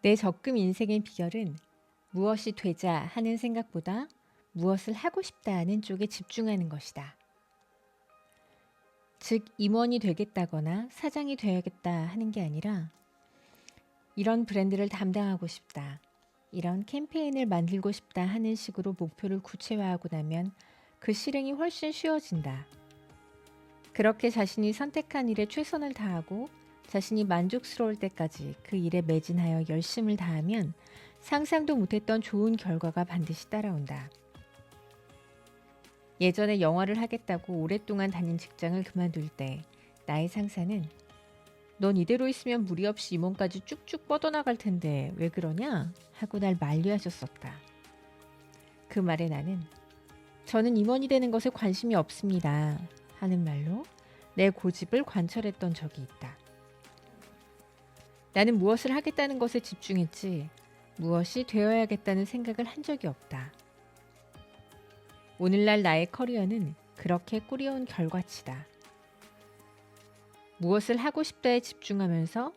내 적금 인생의 비결은 무엇이 되자 하는 생각보다 무엇을 하고 싶다 하는 쪽에 집중하는 것이다. 즉, 임원이 되겠다거나 사장이 되야겠다 하는 게 아니라 이런 브랜드를 담당하고 싶다, 이런 캠페인을 만들고 싶다 하는 식으로 목표를 구체화하고 나면 그 실행이 훨씬 쉬워진다. 그렇게 자신이 선택한 일에 최선을 다하고 자신이 만족스러울 때까지 그 일에 매진하여 열심을 다하면 상상도 못했던 좋은 결과가 반드시 따라온다. 예전에 영화를 하겠다고 오랫동안 다닌 직장을 그만둘 때 나의 상사는 넌 이대로 있으면 무리 없이 임원까지 쭉쭉 뻗어나갈 텐데 왜 그러냐? 하고 날 만류하셨었다. 그 말에 나는 저는 임원이 되는 것에 관심이 없습니다 하는 말로 내 고집을 관철했던 적이 있다. 나는 무엇을 하겠다는 것에 집중했지 무엇이 되어야겠다는 생각을 한 적이 없다. 오늘날 나의 커리어는 그렇게 꾸려온 결과치다. 무엇을 하고 싶다에 집중하면서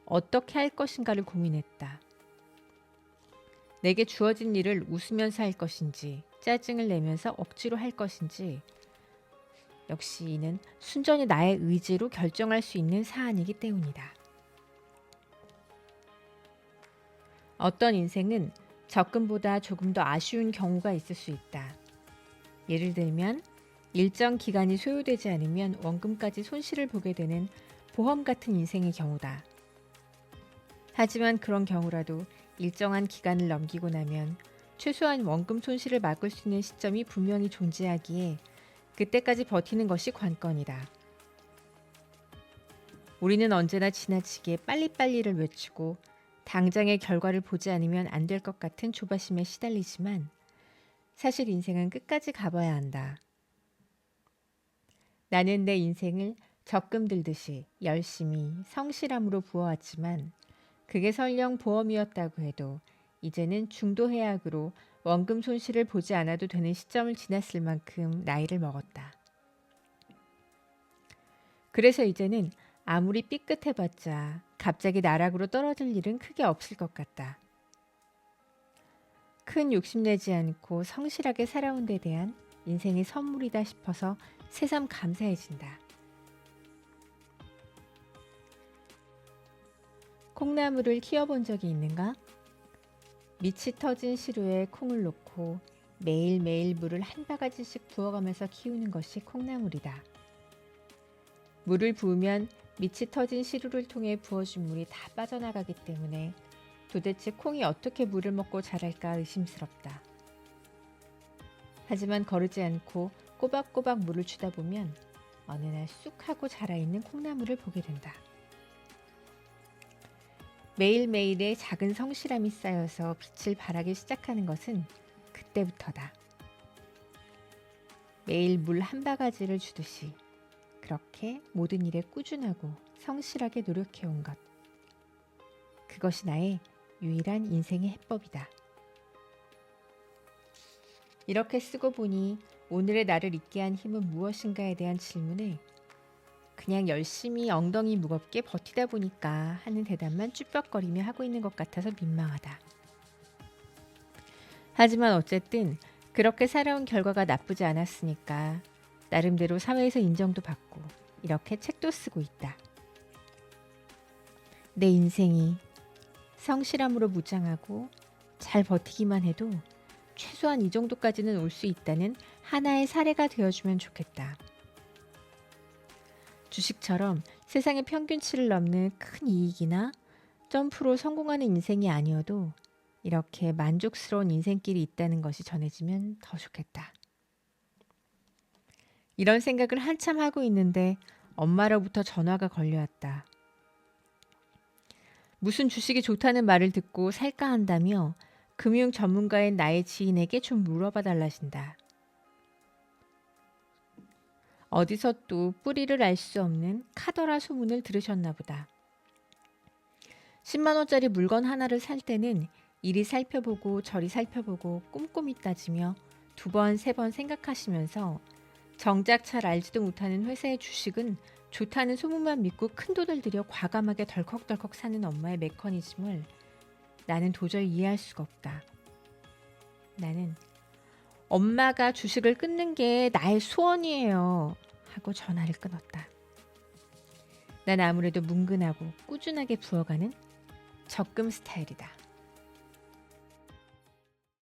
어떻게 할 것인가를 고민했다. 내게 주어진 일을 웃으면서 할 것인지 짜증을 내면서 억지로 할 것인지 역시 이는 순전히 나의 의지로 결정할 수 있는 사안이기 때문이다. 어떤 인생은 적금보다 조금 더 아쉬운 경우가 있을 수 있다. 예를 들면 일정 기간이 소요되지 않으면 원금까지 손실을 보게 되는 보험 같은 인생의 경우다. 하지만 그런 경우라도 일정한 기간을 넘기고 나면 최소한 원금 손실을 막을 수 있는 시점이 분명히 존재하기에 그때까지 버티는 것이 관건이다. 우리는 언제나 지나치게 빨리빨리를 외치고 당장의 결과를 보지 않으면 안 될 것 같은 조바심에 시달리지만 사실 인생은 끝까지 가봐야 한다. 나는 내 인생을 적금 들듯이 열심히 성실함으로 부어왔지만 그게 설령 보험이었다고 해도 이제는 중도해약으로 원금 손실을 보지 않아도 되는 시점을 지났을 만큼 나이를 먹었다. 그래서 이제는 아무리 삐끗해봤자 갑자기 나락으로 떨어질 일은 크게 없을 것 같다. 큰 욕심내지 않고 성실하게 살아온 데 대한 인생의 선물이다 싶어서 새삼 감사해진다. 콩나물을 키워본 적이 있는가? 밑이 터진 시루에 콩을 놓고 매일매일 물을 한 바가지씩 부어가면서 키우는 것이 콩나물이다. 물을 부으면 밑이 터진 시루를 통해 부어준 물이 다 빠져나가기 때문에 도대체 콩이 어떻게 물을 먹고 자랄까 의심스럽다. 하지만 거르지 않고 꼬박꼬박 물을 주다 보면 어느 날 쑥 하고 자라있는 콩나물을 보게 된다. 매일매일의 작은 성실함이 쌓여서 빛을 발하기 시작하는 것은 그때부터다. 매일 물 한 바가지를 주듯이 그렇게 모든 일에 꾸준하고 성실하게 노력해온 것. 그것이 나의 유일한 인생의 해법이다. 이렇게 쓰고 보니 오늘의 나를 있게 한 힘은 무엇인가에 대한 질문을 그냥 열심히 엉덩이 무겁게 버티다 보니까 하는 대답만 쭈뼛거리며 하고 있는 것 같아서 민망하다. 하지만 어쨌든 그렇게 살아온 결과가 나쁘지 않았으니까 나름대로 사회에서 인정도 받고 이렇게 책도 쓰고 있다. 내 인생이 성실함으로 무장하고 잘 버티기만 해도 최소한 이 정도까지는 올 수 있다는 하나의 사례가 되어주면 좋겠다. 주식처럼 세상의 평균치를 넘는 큰 이익이나 점프로 성공하는 인생이 아니어도 이렇게 만족스러운 인생길이 있다는 것이 전해지면 더 좋겠다. 이런 생각을 한참 하고 있는데 엄마로부터 전화가 걸려왔다. 무슨 주식이 좋다는 말을 듣고 살까 한다며 금융 전문가인 나의 지인에게 좀 물어봐 달라신다. 어디서 또 뿌리를 알 수 없는 카더라 소문을 들으셨나 보다. 10만 원짜리 물건 하나를 살 때는 이리 살펴보고 저리 살펴보고 꼼꼼히 따지며 2번, 3번 생각하시면서 정작 잘 알지도 못하는 회사의 주식은 좋다는 소문만 믿고 큰돈을 들여 과감하게 덜컥덜컥 사는 엄마의 메커니즘을 나는 도저히 이해할 수가 없다. 나는 엄마가 주식을 끊는 게 나의 소원이에요. 하고 전화를 끊었다. 난 아무래도 뭉근하고 꾸준하게 부어가는 적금 스타일이다.